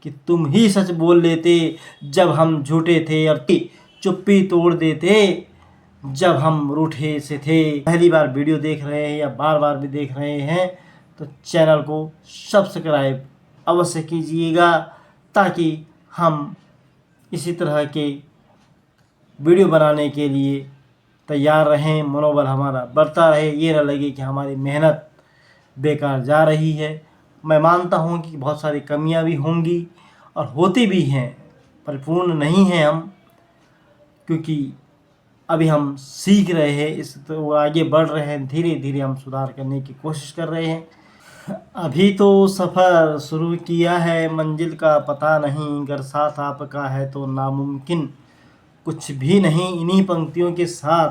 कि तुम ही सच बोल लेते जब हम झूठे थे, और चुप्पी तोड़ देते जब हम रूठे से थे। पहली बार वीडियो देख रहे हैं या बार बार भी देख रहे हैं तो चैनल को सब्सक्राइब अवश्य कीजिएगा, ताकि हम इसी तरह के वीडियो बनाने के लिए तैयार रहें, मनोबल हमारा बढ़ता रहे, ये न लगे कि हमारी मेहनत बेकार जा रही है। मैं मानता हूँ कि बहुत सारी कमियां भी होंगी और होती भी हैं, परिपूर्ण नहीं हैं हम, क्योंकि अभी हम सीख रहे हैं, इस तो आगे बढ़ रहे हैं, धीरे धीरे हम सुधार करने की कोशिश कर रहे हैं। अभी तो सफ़र शुरू किया है, मंजिल का पता नहीं, अगर साथ आपका है तो नामुमकिन कुछ भी नहीं। इन्हीं पंक्तियों के साथ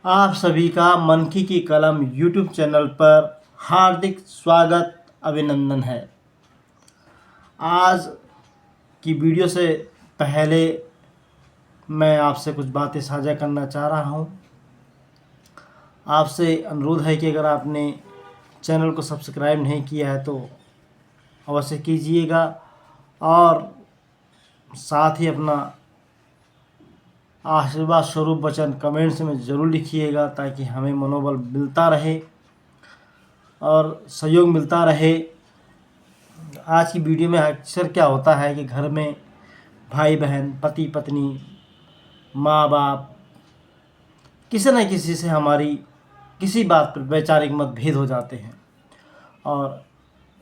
आप सभी का मन की कलम यूट्यूब चैनल पर हार्दिक स्वागत, अभिनंदन है। आज की वीडियो से पहले मैं आपसे कुछ बातें साझा करना चाह रहा हूँ। आपसे अनुरोध है कि अगर आपने चैनल को सब्सक्राइब नहीं किया है तो अवश्य कीजिएगा, और साथ ही अपना आशीर्वाद स्वरूप वचन कमेंट्स में ज़रूर लिखिएगा, ताकि हमें मनोबल मिलता रहे और सहयोग मिलता रहे। आज की वीडियो में अक्सर क्या होता है कि घर में भाई बहन, पति पत्नी, माँ बाप, किसी न किसी से हमारी किसी बात पर वैचारिक मतभेद हो जाते हैं, और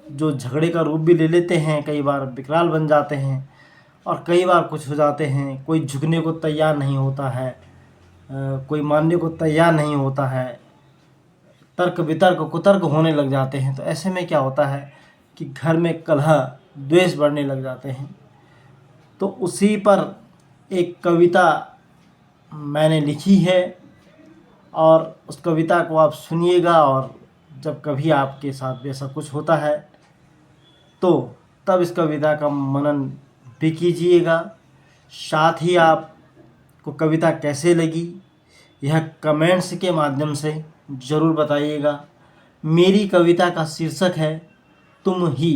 जो झगड़े का रूप भी ले लेते हैं, कई बार विकराल बन जाते हैं, और कई बार कुछ हो जाते हैं, कोई झुकने को तैयार नहीं होता है, कोई मानने को तैयार नहीं होता है, तर्क वितर्क कुतर्क होने लग जाते हैं। तो ऐसे में क्या होता है कि घर में कलह द्वेष बढ़ने लग जाते हैं। तो उसी पर एक कविता मैंने लिखी है, और उस कविता को आप सुनिएगा, और जब कभी आपके साथ ऐसा कुछ होता है तो तब इस कविता का मनन भी कीजिएगा। साथ ही आपको कविता कैसे लगी यह कमेंट्स के माध्यम से ज़रूर बताइएगा। मेरी कविता का शीर्षक है तुम ही,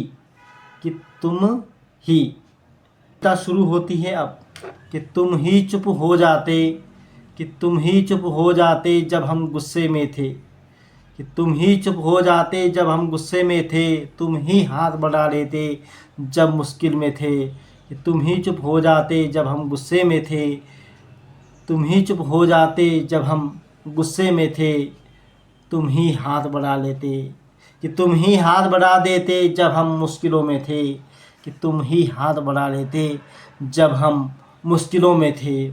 कि तुम ही। कविता शुरू होती है अब कि तुम ही चुप हो जाते, कि तुम ही चुप हो जाते जब हम गुस्से में थे, कि तुम ही चुप हो जाते जब हम गुस्से में थे, तुम ही हाथ बढ़ा लेते जब मुश्किल में थे, कि तुम ही चुप हो जाते जब हम गुस्से में थे, तुम ही चुप हो जाते जब हम गुस्से में थे, तुम ही हाथ बढ़ा लेते, कि तुम ही हाथ बढ़ा देते जब हम मुश्किलों में थे, कि तुम ही हाथ बढ़ा लेते जब हम मुश्किलों में थे,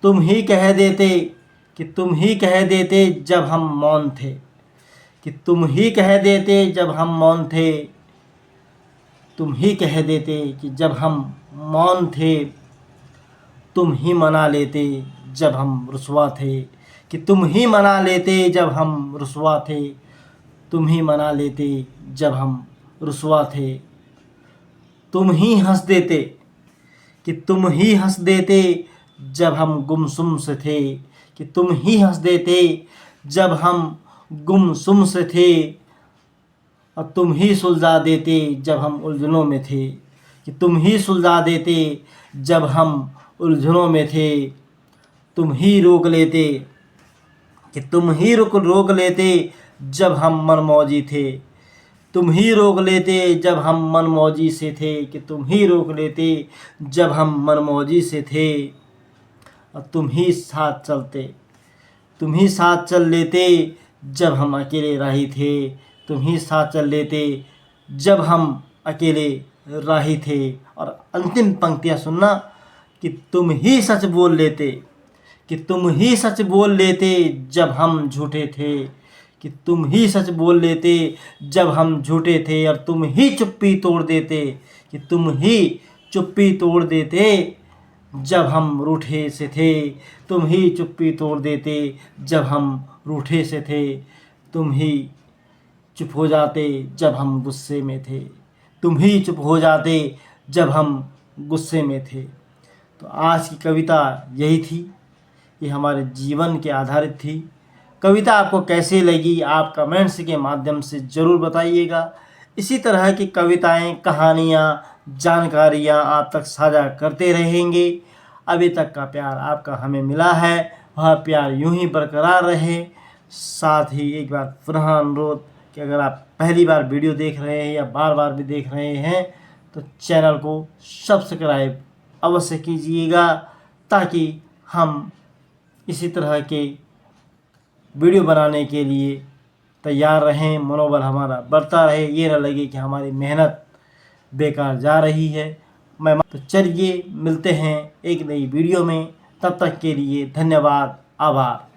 तुम ही कह देते, कि तुम ही कह देते जब हम मौन थे, कि तुम ही कह देते जब हम मौन थे, तुम ही कह देते कि जब हम मौन थे, तुम ही मना लेते जब हम रुसवा थे, कि तुम ही मना लेते जब हम रुसवा थे, तुम ही मना लेते जब हम रुसवा थे, तुम ही हंस देते, कि तुम ही हंस देते जब हम गुमसुम से थे, कि तुम ही हंस देते जब हम गुमसुम से थे, और तुम ही सुलझा देते जब हम उलझनों में थे, कि तुम ही सुलझा देते जब हम उलझनों में थे, तुम ही रोक लेते, कि तुम ही रोक लेते जब हम मनमौजी थे, तुम ही रोक लेते जब हम मनमौजी से थे, कि तुम ही रोक लेते जब हम मनमौजी से थे, और तुम ही साथ चलते, तुम ही साथ चल लेते जब हम अकेले राही थे, तुम ही साथ चल लेते जब हम अकेले राही थे। और अंतिम पंक्तियाँ सुनना, कि तुम ही सच बोल लेते, कि तुम ही सच बोल लेते जब हम झूठे थे, कि तुम ही सच बोल लेते जब हम झूठे थे, और तुम ही चुप्पी तोड़ देते, कि तुम ही चुप्पी तोड़ देते जब हम रूठे से थे, तुम ही चुप्पी तोड़ देते जब हम रूठे से थे, तुम ही चुप हो जाते जब हम गुस्से में थे, तुम ही चुप हो जाते जब हम गुस्से में थे। तो आज की कविता यही थी, ये हमारे जीवन के आधारित थी। कविता आपको कैसे लगी आप कमेंट्स के माध्यम से ज़रूर बताइएगा। इसी तरह की कविताएं, कहानियाँ, जानकारियाँ आप तक साझा करते रहेंगे। अभी तक का प्यार आपका हमें मिला है, वह प्यार यूं ही बरकरार रहे। साथ ही एक बार पुनः अनुरोध कि अगर आप पहली बार वीडियो देख रहे हैं या बार बार भी देख रहे हैं तो चैनल को सब्सक्राइब अवश्य कीजिएगा, ताकि हम इसी तरह के वीडियो बनाने के लिए तैयार रहें, मनोबल हमारा बढ़ता रहे, ये न लगे कि हमारी मेहनत बेकार जा रही है। तो चलिए मिलते हैं एक नई वीडियो में, तब तक के लिए धन्यवाद, आभार।